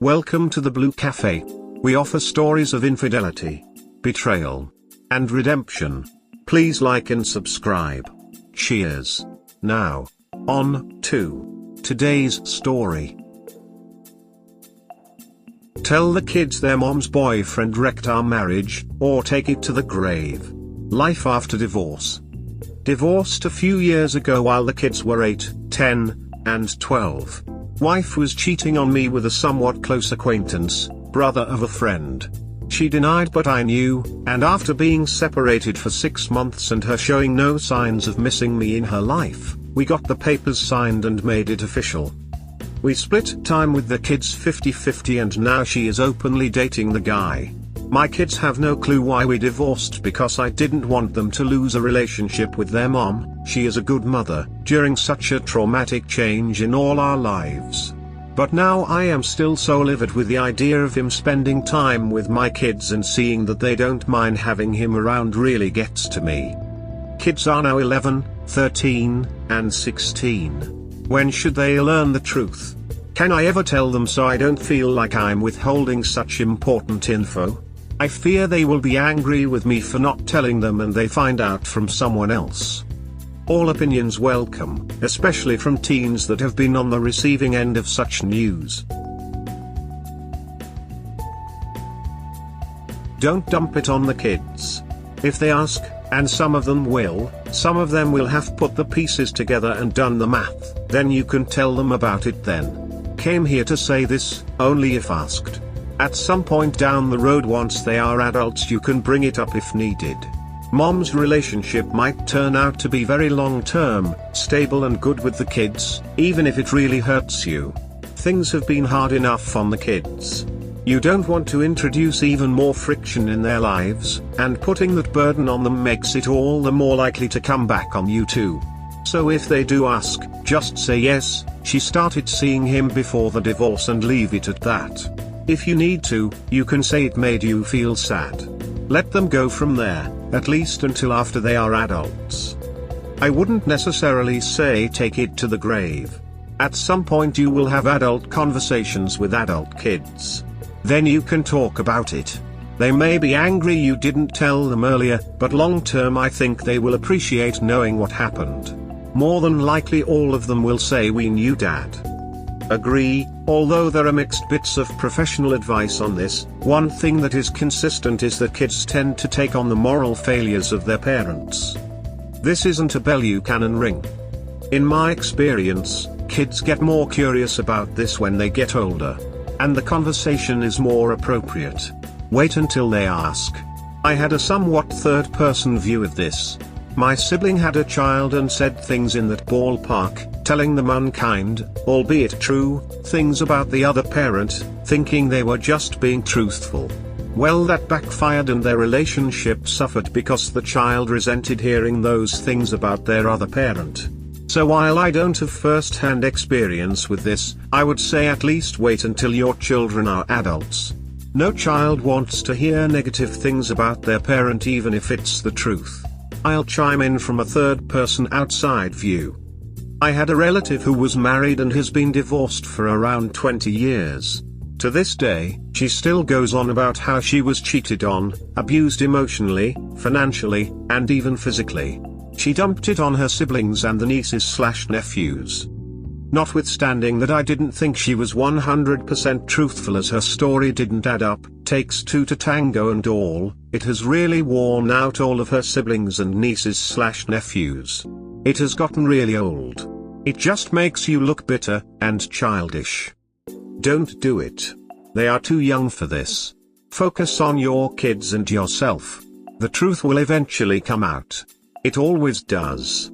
Welcome to the Blue Cafe. We offer stories of infidelity, betrayal, and redemption. Please like and subscribe. Cheers. Now, on to today's story. Tell the kids their mom's boyfriend wrecked our marriage, or take it to the grave. Life after divorce. Divorced a few years ago while the kids were 8, 10, and 12. Wife was cheating on me with a somewhat close acquaintance, brother of a friend. She denied but I knew, and after being separated for 6 months and her showing no signs of missing me in her life, we got the papers signed and made it official. We split time with the kids 50-50 and now she is openly dating the guy. My kids have no clue why we divorced because I didn't want them to lose a relationship with their mom. She is a good mother, during such a traumatic change in all our lives. But now I am still so livid with the idea of him spending time with my kids, and seeing that they don't mind having him around really gets to me. Kids are now 11, 13, and 16. When should they learn the truth? Can I ever tell them so I don't feel like I'm withholding such important info? I fear they will be angry with me for not telling them and they find out from someone else. All opinions welcome, especially from teens that have been on the receiving end of such news. Don't dump it on the kids. If they ask, and some of them will have put the pieces together and done the math, then you can tell them about it then. Came here to say this, only if asked. At some point down the road once they are adults you can bring it up if needed. Mom's relationship might turn out to be very long-term, stable and good with the kids, even if it really hurts you. Things have been hard enough on the kids. You don't want to introduce even more friction in their lives, and putting that burden on them makes it all the more likely to come back on you too. So if they do ask, just say yes, she started seeing him before the divorce and leave it at that. If you need to, you can say it made you feel sad. Let them go from there, at least until after they are adults. I wouldn't necessarily say take it to the grave. At some point you will have adult conversations with adult kids. Then you can talk about it. They may be angry you didn't tell them earlier, but long term I think they will appreciate knowing what happened. More than likely all of them will say we knew Dad. Agree, although there are mixed bits of professional advice on this. One thing that is consistent is that kids tend to take on the moral failures of their parents. This isn't a bell you can ring. In my experience, kids get more curious about this when they get older. And the conversation is more appropriate. Wait until they ask. I had a somewhat third-person view of this. My sibling had a child and said things in that ballpark, telling them unkind, albeit true, things about the other parent, thinking they were just being truthful. Well, that backfired and their relationship suffered because the child resented hearing those things about their other parent. So while I don't have first-hand experience with this, I would say at least wait until your children are adults. No child wants to hear negative things about their parent even if it's the truth. I'll chime in from a third-person outside view. I had a relative who was married and has been divorced for around 20 years. To this day, she still goes on about how she was cheated on, abused emotionally, financially, and even physically. She dumped it on her siblings and the nieces/nephews. Notwithstanding that I didn't think she was 100% truthful as her story didn't add up, takes two to tango and all, it has really worn out all of her siblings and nieces/nephews. It has gotten really old. It just makes you look bitter and childish. Don't do it. They are too young for this. Focus on your kids and yourself. The truth will eventually come out. It always does.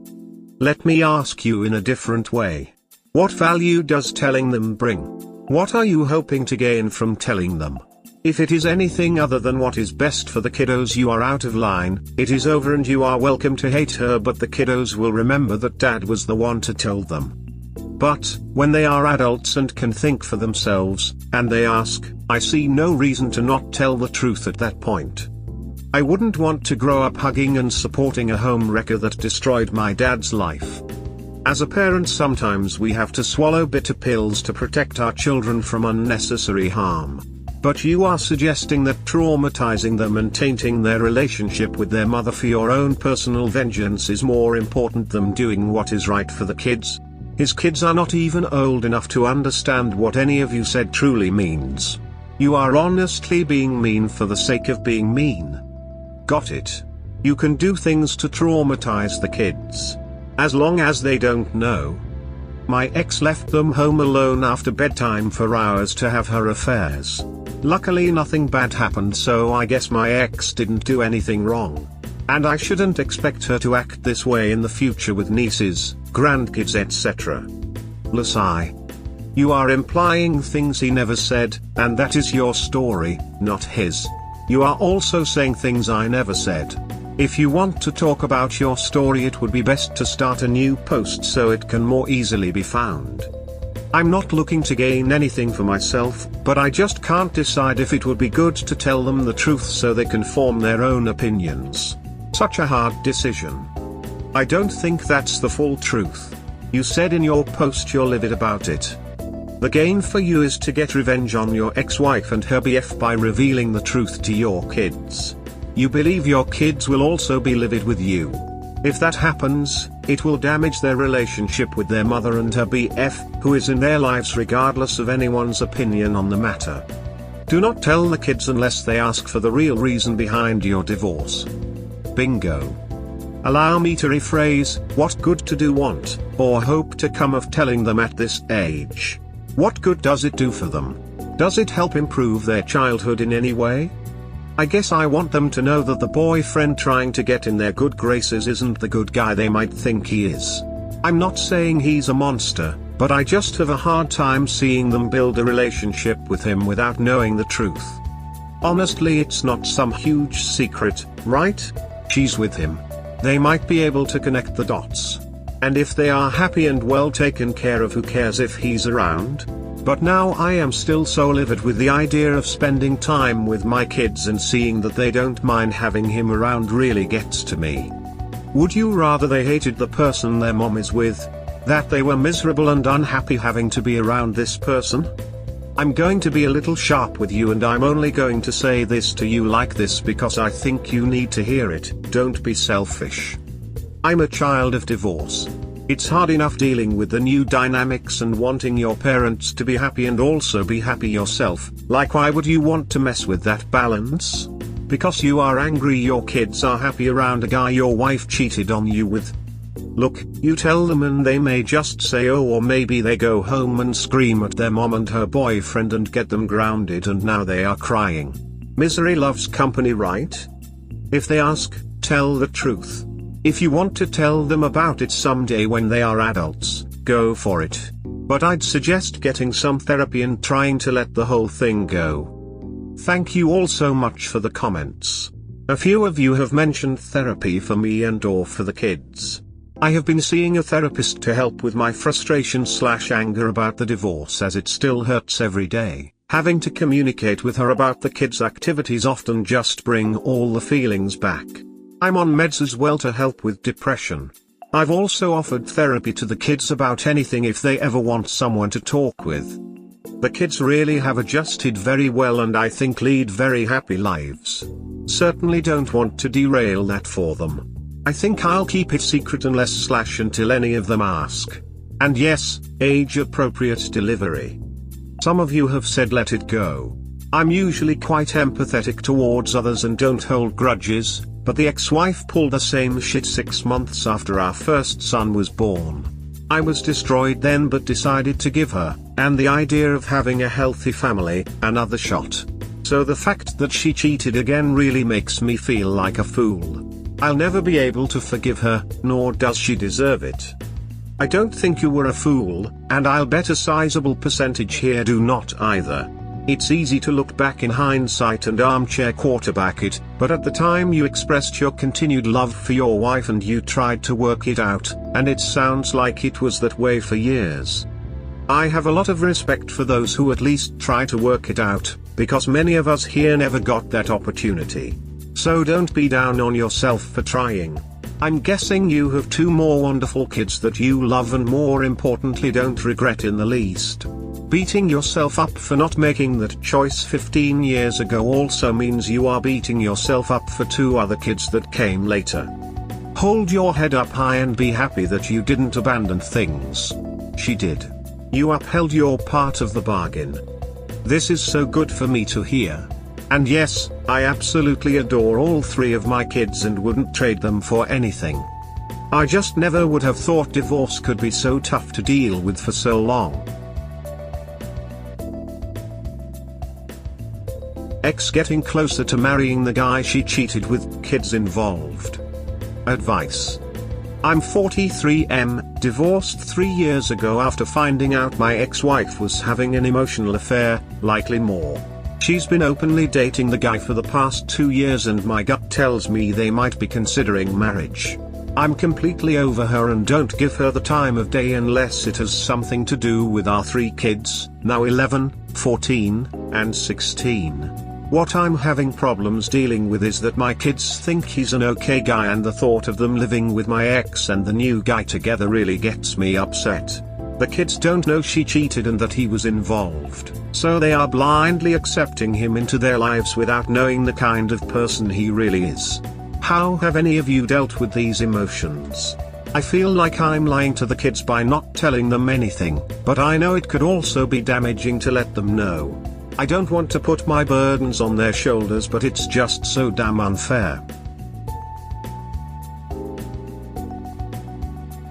Let me ask you in a different way. What value does telling them bring? What are you hoping to gain from telling them? If it is anything other than what is best for the kiddos, you are out of line. It is over and you are welcome to hate her, but the kiddos will remember that Dad was the one to tell them. But, when they are adults and can think for themselves, and they ask, I see no reason to not tell the truth at that point. I wouldn't want to grow up hugging and supporting a home wrecker that destroyed my dad's life. As a parent, sometimes we have to swallow bitter pills to protect our children from unnecessary harm. But you are suggesting that traumatizing them and tainting their relationship with their mother for your own personal vengeance is more important than doing what is right for the kids? His kids are not even old enough to understand what any of you said truly means. You are honestly being mean for the sake of being mean. Got it. You can do things to traumatize the kids. As long as they don't know. My ex left them home alone after bedtime for hours to have her affairs. Luckily nothing bad happened, so I guess my ex didn't do anything wrong. And I shouldn't expect her to act this way in the future with nieces, grandkids, etc. Lasai. You are implying things he never said, and that is your story, not his. You are also saying things I never said. If you want to talk about your story, it would be best to start a new post so it can more easily be found. I'm not looking to gain anything for myself, but I just can't decide if it would be good to tell them the truth so they can form their own opinions. Such a hard decision. I don't think that's the full truth. You said in your post you're livid about it. The gain for you is to get revenge on your ex-wife and her BF by revealing the truth to your kids. You believe your kids will also be livid with you. If that happens, it will damage their relationship with their mother and her BF, who is in their lives regardless of anyone's opinion on the matter. Do not tell the kids unless they ask for the real reason behind your divorce. Bingo. Allow me to rephrase, what good to do want, or hope to come of telling them at this age? What good does it do for them? Does it help improve their childhood in any way? I guess I want them to know that the boyfriend trying to get in their good graces isn't the good guy they might think he is. I'm not saying he's a monster, but I just have a hard time seeing them build a relationship with him without knowing the truth. Honestly, it's not some huge secret, right? She's with him. They might be able to connect the dots. And if they are happy and well taken care of, who cares if he's around? But now I am still so livid with the idea of spending time with my kids and seeing that they don't mind having him around really gets to me. Would you rather they hated the person their mom is with? That they were miserable and unhappy having to be around this person? I'm going to be a little sharp with you, and I'm only going to say this to you like this because I think you need to hear it. Don't be selfish. I'm a child of divorce. It's hard enough dealing with the new dynamics and wanting your parents to be happy and also be happy yourself. Like, why would you want to mess with that balance? Because you are angry your kids are happy around a guy your wife cheated on you with? Look, you tell them and they may just say oh, or maybe they go home and scream at their mom and her boyfriend and get them grounded and now they are crying. Misery loves company, right? If they ask, tell the truth. If you want to tell them about it someday when they are adults, go for it. But I'd suggest getting some therapy and trying to let the whole thing go. Thank you all so much for the comments. A few of you have mentioned therapy for me and or for the kids. I have been seeing a therapist to help with my frustration/anger about the divorce, as it still hurts every day. Having to communicate with her about the kids' activities often just bring all the feelings back. I'm on meds as well to help with depression. I've also offered therapy to the kids about anything if they ever want someone to talk with. The kids really have adjusted very well and I think lead very happy lives. Certainly don't want to derail that for them. I think I'll keep it secret until any of them ask. And yes, age-appropriate delivery. Some of you have said let it go. I'm usually quite empathetic towards others and don't hold grudges, but the ex-wife pulled the same shit 6 months after our first son was born. I was destroyed then but decided to give her, and the idea of having a healthy family, another shot. So the fact that she cheated again really makes me feel like a fool. I'll never be able to forgive her, nor does she deserve it. I don't think you were a fool, and I'll bet a sizable percentage here do not either. It's easy to look back in hindsight and armchair quarterback it, but at the time you expressed your continued love for your wife and you tried to work it out, and it sounds like it was that way for years. I have a lot of respect for those who at least try to work it out, because many of us here never got that opportunity. So don't be down on yourself for trying. I'm guessing you have two more wonderful kids that you love and more importantly don't regret in the least. Beating yourself up for not making that choice 15 years ago also means you are beating yourself up for two other kids that came later. Hold your head up high and be happy that you didn't abandon things. She did. You upheld your part of the bargain. This is so good for me to hear. And yes, I absolutely adore all three of my kids and wouldn't trade them for anything. I just never would have thought divorce could be so tough to deal with for so long. Ex getting closer to marrying the guy she cheated with, kids involved. Advice. I'm 43, divorced 3 years ago after finding out my ex-wife was having an emotional affair, likely more. She's been openly dating the guy for the past 2 years and my gut tells me they might be considering marriage. I'm completely over her and don't give her the time of day unless it has something to do with our 3 kids, now 11, 14, and 16. What I'm having problems dealing with is that my kids think he's an okay guy and the thought of them living with my ex and the new guy together really gets me upset. The kids don't know she cheated and that he was involved, so they are blindly accepting him into their lives without knowing the kind of person he really is. How have any of you dealt with these emotions? I feel like I'm lying to the kids by not telling them anything, but I know it could also be damaging to let them know. I don't want to put my burdens on their shoulders, but it's just so damn unfair.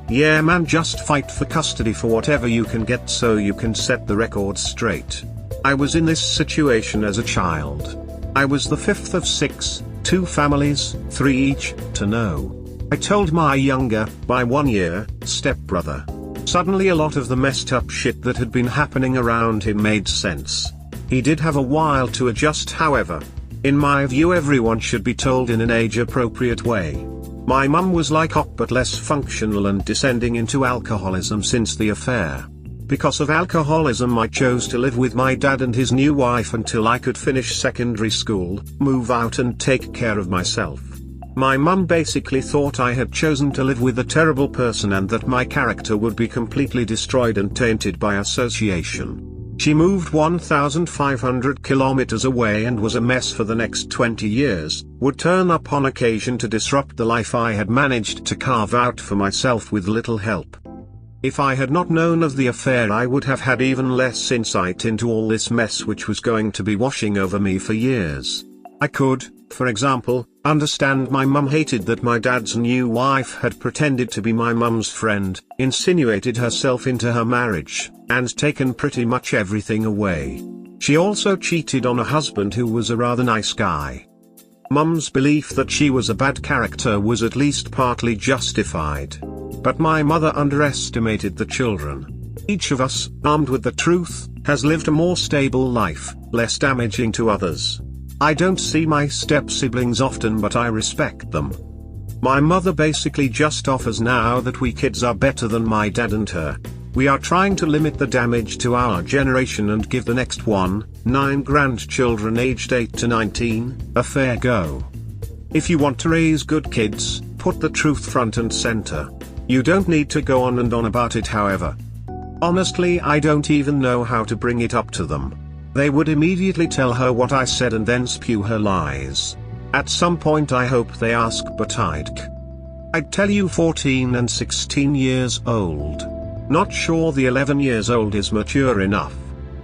Yeah man, just fight for custody for whatever you can get so you can set the record straight. I was in this situation as a child. I was the 5th of 6, 2 families, 3 each, to know. I told my younger, by 1 year, stepbrother. Suddenly a lot of the messed up shit that had been happening around him made sense. He did have a while to adjust, however. In my view, everyone should be told in an age-appropriate way. My mum was like Op but less functional and descending into alcoholism since the affair. Because of alcoholism I chose to live with my dad and his new wife until I could finish secondary school, move out and take care of myself. My mum basically thought I had chosen to live with a terrible person and that my character would be completely destroyed and tainted by association. She moved 1,500 kilometers away and was a mess for the next 20 years, would turn up on occasion to disrupt the life I had managed to carve out for myself with little help. If I had not known of the affair I would have had even less insight into all this mess which was going to be washing over me for years. I could, for example, understand my mum hated that my dad's new wife had pretended to be my mum's friend, insinuated herself into her marriage, and taken pretty much everything away. She also cheated on a husband who was a rather nice guy. Mum's belief that she was a bad character was at least partly justified. But my mother underestimated the children. Each of us, armed with the truth, has lived a more stable life, less damaging to others. I don't see my step-siblings often but I respect them. My mother basically just offers now that we kids are better than my dad and her. We are trying to limit the damage to our generation and give the next 9 grandchildren aged 8 to 19, a fair go. If you want to raise good kids, put the truth front and center. You don't need to go on and on about it, however. Honestly, I don't even know how to bring it up to them. They would immediately tell her what I said and then spew her lies. At some point I hope they ask, but I'd tell you 14 and 16 years old. Not sure the 11 years old is mature enough.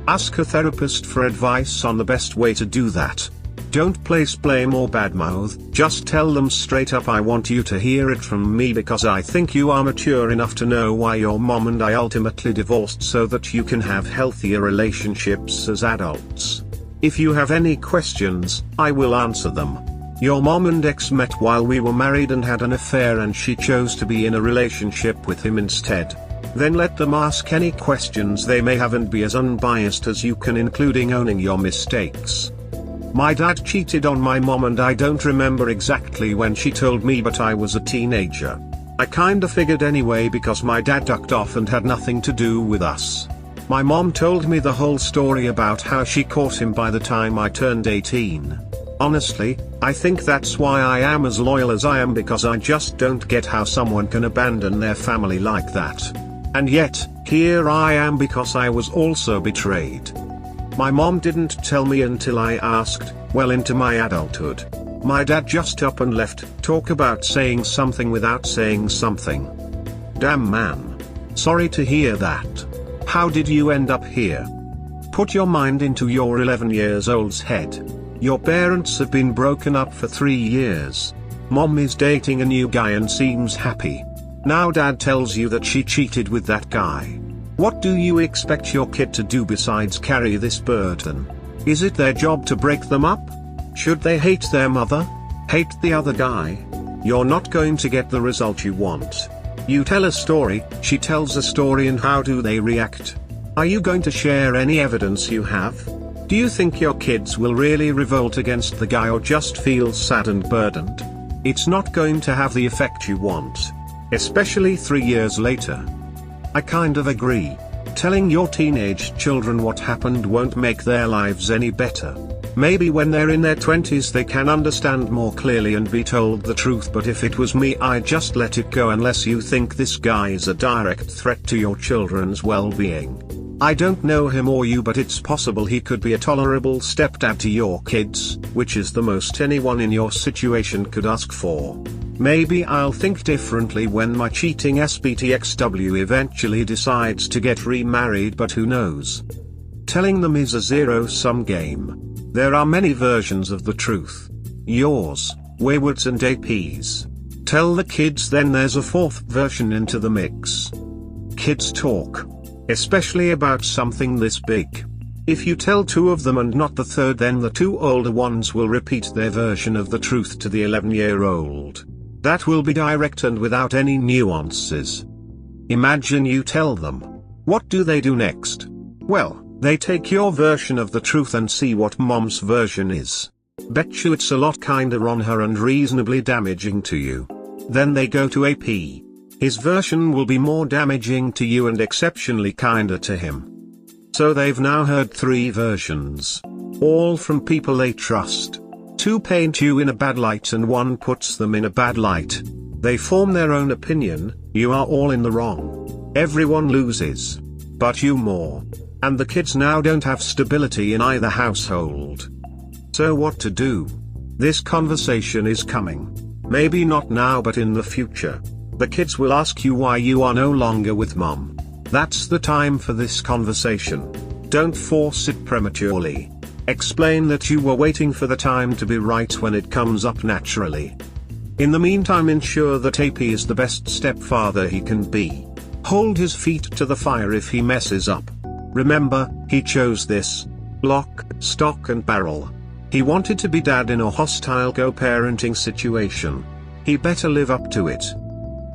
Ask a therapist for advice on the best way to do that. Don't place blame or badmouth, just tell them straight up. I want you to hear it from me because I think you are mature enough to know why your mom and I ultimately divorced so that you can have healthier relationships as adults. If you have any questions, I will answer them. Your mom and ex met while we were married and had an affair and she chose to be in a relationship with him instead. Then let them ask any questions they may have and be as unbiased as you can, including owning your mistakes. My dad cheated on my mom and I don't remember exactly when she told me, but I was a teenager. I kinda figured anyway because my dad ducked off and had nothing to do with us. My mom told me the whole story about how she caught him by the time I turned 18. Honestly, I think that's why I am as loyal as I am, because I just don't get how someone can abandon their family like that. And yet, here I am because I was also betrayed. My mom didn't tell me until I asked, well into my adulthood. My dad just up and left. Talk about saying something without saying something. Damn man. Sorry to hear that. How did you end up here? Put your mind into your 11 years old's head. Your parents have been broken up for 3 years. Mom is dating a new guy and seems happy. Now dad tells you that she cheated with that guy. What do you expect your kid to do besides carry this burden? Is it their job to break them up? Should they hate their mother? Hate the other guy? You're not going to get the result you want. You tell a story, she tells a story, and how do they react? Are you going to share any evidence you have? Do you think your kids will really revolt against the guy or just feel sad and burdened? It's not going to have the effect you want. Especially 3 years later. I kind of agree. Telling your teenage children what happened won't make their lives any better. Maybe when they're in their 20s they can understand more clearly and be told the truth, but if it was me I'd just let it go unless you think this guy is a direct threat to your children's well-being. I don't know him or you, but it's possible he could be a tolerable stepdad to your kids, which is the most anyone in your situation could ask for. Maybe I'll think differently when my cheating SBTXW eventually decides to get remarried, but who knows? Telling them is a zero-sum game. There are many versions of the truth. Yours, Wayward's and AP's. Tell the kids, then there's a fourth version into the mix. Kids talk. Especially about something this big. If you tell 2 of them and not the third, then the 2 older ones will repeat their version of the truth to the 11-year-old. That will be direct and without any nuances. Imagine you tell them. What do they do next? Well, they take your version of the truth and see what mom's version is. Bet you it's a lot kinder on her and reasonably damaging to you. Then they go to AP. His version will be more damaging to you and exceptionally kinder to him. So they've now heard 3 versions. All from people they trust. 2 paint you in a bad light and 1 puts them in a bad light. They form their own opinion. You are all in the wrong. Everyone loses. But you more. And the kids now don't have stability in either household. So what to do? This conversation is coming. Maybe not now, but in the future. The kids will ask you why you are no longer with mom. That's the time for this conversation. Don't force it prematurely. Explain that you were waiting for the time to be right when it comes up naturally. In the meantime, ensure that AP is the best stepfather he can be. Hold his feet to the fire if he messes up. Remember, he chose this. Lock, stock and barrel. He wanted to be dad in a hostile co-parenting situation. He better live up to it.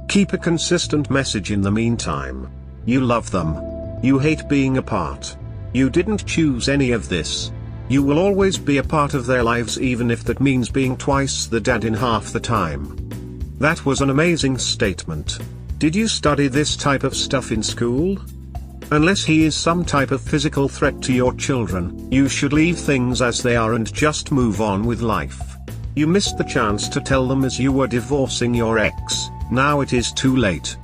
Keep a consistent message in the meantime. You love them. You hate being apart. You didn't choose any of this. You will always be a part of their lives, even if that means being twice the dad in half the time. That was an amazing statement. Did you study this type of stuff in school? Unless he is some type of physical threat to your children, you should leave things as they are and just move on with life. You missed the chance to tell them as you were divorcing your ex. Now it is too late.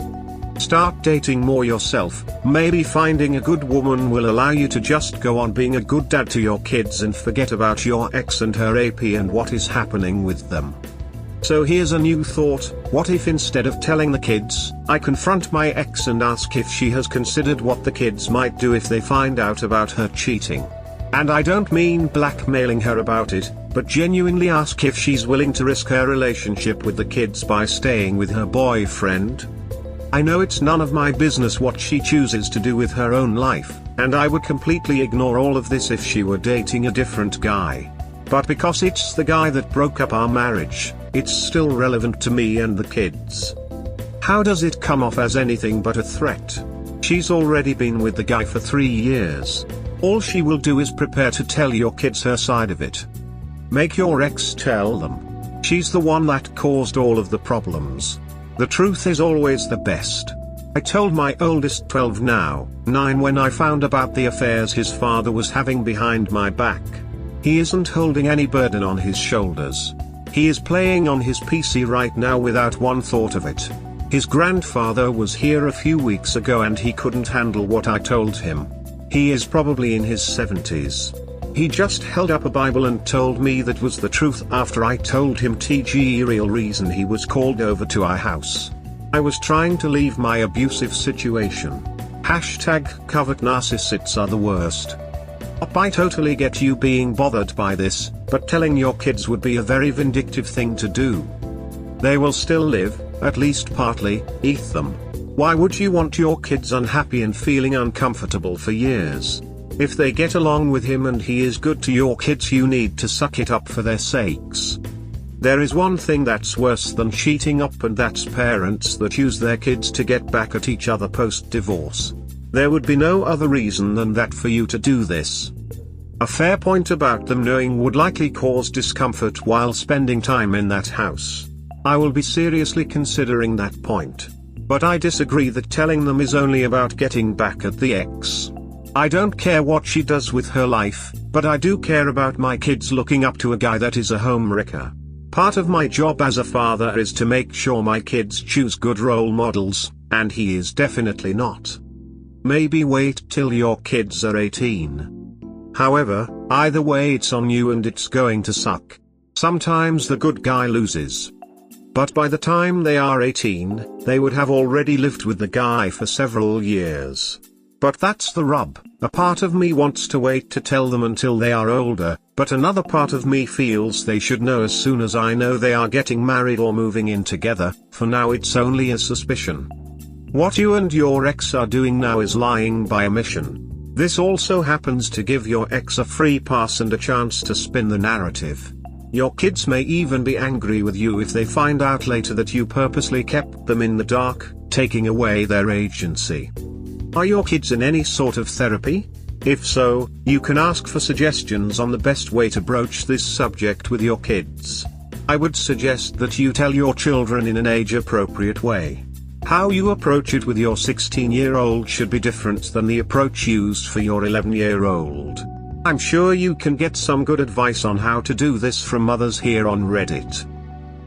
Start dating more yourself. Maybe finding a good woman will allow you to just go on being a good dad to your kids and forget about your ex and her AP and what is happening with them. So here's a new thought. What if instead of telling the kids, I confront my ex and ask if she has considered what the kids might do if they find out about her cheating? And I don't mean blackmailing her about it, but genuinely ask if she's willing to risk her relationship with the kids by staying with her boyfriend. I know it's none of my business what she chooses to do with her own life, and I would completely ignore all of this if she were dating a different guy. But because it's the guy that broke up our marriage, it's still relevant to me and the kids. How does it come off as anything but a threat? She's already been with the guy for 3 years. All she will do is prepare to tell your kids her side of it. Make your ex tell them. She's the one that caused all of the problems. The truth is always the best. I told my oldest 12 now, 9 when I found about the affairs his father was having behind my back. He isn't holding any burden on his shoulders. He is playing on his PC right now without one thought of it. His grandfather was here a few weeks ago and he couldn't handle what I told him. He is probably in his 70s. He just held up a Bible and told me that was the truth after I told him the real reason he was called over to our house. I was trying to leave my abusive situation. #covert narcissists are the worst. I totally get you being bothered by this, but telling your kids would be a very vindictive thing to do. They will still live, at least partly, eat them. Why would you want your kids unhappy and feeling uncomfortable for years? If they get along with him and he is good to your kids, you need to suck it up for their sakes. There is one thing that's worse than cheating up, and that's parents that use their kids to get back at each other post-divorce. There would be no other reason than that for you to do this. A fair point about them knowing would likely cause discomfort while spending time in that house. I will be seriously considering that point. But I disagree that telling them is only about getting back at the ex. I don't care what she does with her life, but I do care about my kids looking up to a guy that is a homewrecker. Part of my job as a father is to make sure my kids choose good role models, and he is definitely not. Maybe wait till your kids are 18. However, either way it's on you and it's going to suck. Sometimes the good guy loses. But by the time they are 18, they would have already lived with the guy for several years. But that's the rub. A part of me wants to wait to tell them until they are older, but another part of me feels they should know as soon as I know they are getting married or moving in together. For now it's only a suspicion. What you and your ex are doing now is lying by omission. This also happens to give your ex a free pass and a chance to spin the narrative. Your kids may even be angry with you if they find out later that you purposely kept them in the dark, taking away their agency. Are your kids in any sort of therapy? If so, you can ask for suggestions on the best way to broach this subject with your kids. I would suggest that you tell your children in an age-appropriate way. How you approach it with your 16-year-old should be different than the approach used for your 11-year-old. I'm sure you can get some good advice on how to do this from others here on Reddit.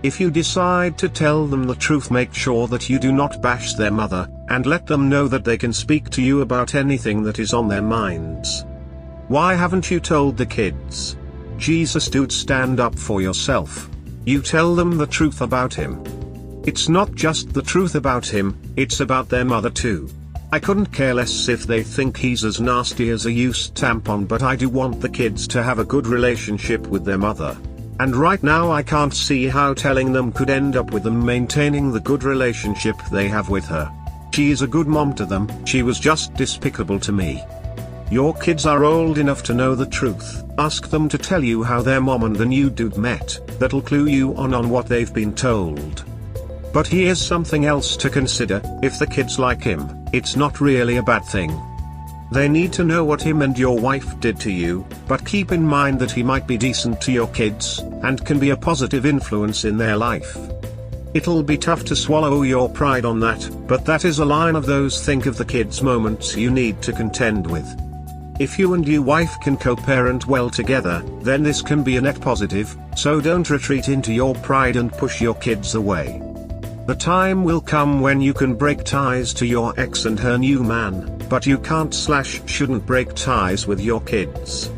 If you decide to tell them the truth, make sure that you do not bash their mother, and let them know that they can speak to you about anything that is on their minds. Why haven't you told the kids? Jesus, dude, stand up for yourself. You tell them the truth about him. It's not just the truth about him, it's about their mother too. I couldn't care less if they think he's as nasty as a used tampon, but I do want the kids to have a good relationship with their mother. And right now I can't see how telling them could end up with them maintaining the good relationship they have with her. She is a good mom to them, she was just despicable to me. Your kids are old enough to know the truth. Ask them to tell you how their mom and the new dude met. That'll clue you on what they've been told. But here's something else to consider: if the kids like him, it's not really a bad thing. They need to know what him and your wife did to you, but keep in mind that he might be decent to your kids, and can be a positive influence in their life. It'll be tough to swallow your pride on that, but that is a line of those think of the kids moments you need to contend with. If you and your wife can co-parent well together, then this can be a net positive, so don't retreat into your pride and push your kids away. The time will come when you can break ties to your ex and her new man, but you can't/shouldn't break ties with your kids.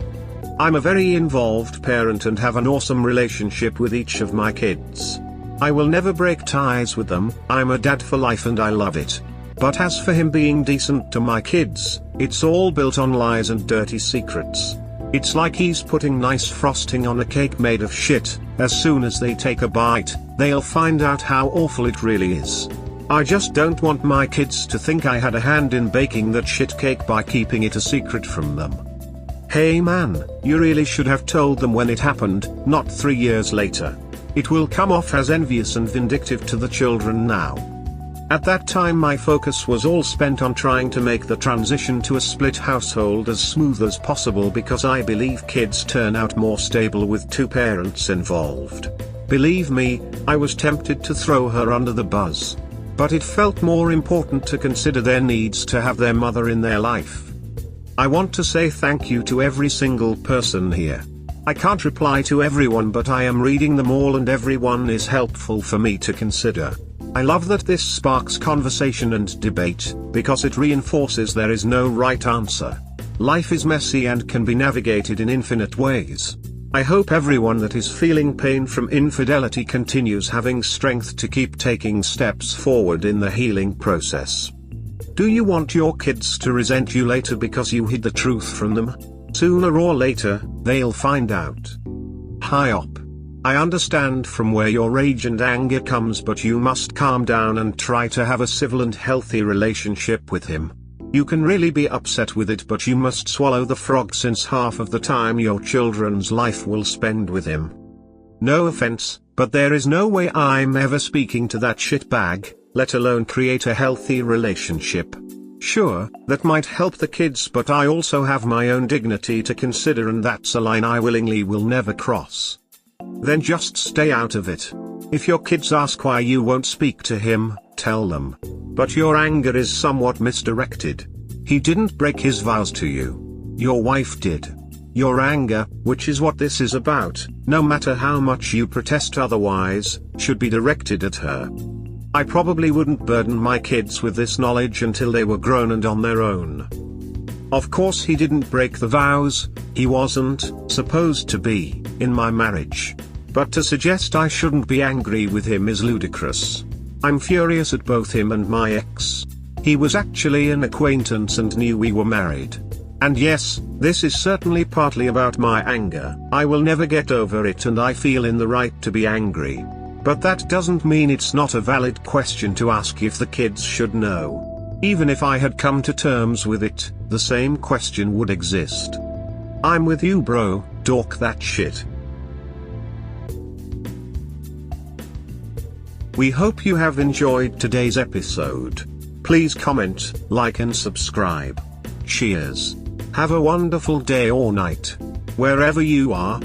I'm a very involved parent and have an awesome relationship with each of my kids. I will never break ties with them. I'm a dad for life and I love it. But as for him being decent to my kids, it's all built on lies and dirty secrets. It's like he's putting nice frosting on a cake made of shit. As soon as they take a bite, they'll find out how awful it really is. I just don't want my kids to think I had a hand in baking that shit cake by keeping it a secret from them. Hey man, you really should have told them when it happened, not 3 years later. It will come off as envious and vindictive to the children now. At that time my focus was all spent on trying to make the transition to a split household as smooth as possible, because I believe kids turn out more stable with two parents involved. Believe me, I was tempted to throw her under the bus. But it felt more important to consider their needs to have their mother in their life. I want to say thank you to every single person here. I can't reply to everyone, but I am reading them all and everyone is helpful for me to consider. I love that this sparks conversation and debate, because it reinforces there is no right answer. Life is messy and can be navigated in infinite ways. I hope everyone that is feeling pain from infidelity continues having strength to keep taking steps forward in the healing process. Do you want your kids to resent you later because you hid the truth from them? Sooner or later, they'll find out. Hi op. I understand from where your rage and anger comes, but you must calm down and try to have a civil and healthy relationship with him. You can really be upset with it, but you must swallow the frog, since half of the time your children's life will spend with him. No offense, but there is no way I'm ever speaking to that shitbag, let alone create a healthy relationship. Sure, that might help the kids, but I also have my own dignity to consider, and that's a line I willingly will never cross. Then just stay out of it. If your kids ask why you won't speak to him, tell them. But your anger is somewhat misdirected. He didn't break his vows to you. Your wife did. Your anger, which is what this is about, no matter how much you protest otherwise, should be directed at her. I probably wouldn't burden my kids with this knowledge until they were grown and on their own. Of course he didn't break the vows, he wasn't supposed to be in my marriage. But to suggest I shouldn't be angry with him is ludicrous. I'm furious at both him and my ex. He was actually an acquaintance and knew we were married. And yes, this is certainly partly about my anger. I will never get over it and I feel in the right to be angry. But that doesn't mean it's not a valid question to ask if the kids should know. Even if I had come to terms with it, the same question would exist. I'm with you, bro, dork that shit. We hope you have enjoyed today's episode. Please comment, like and subscribe. Cheers. Have a wonderful day or night, wherever you are.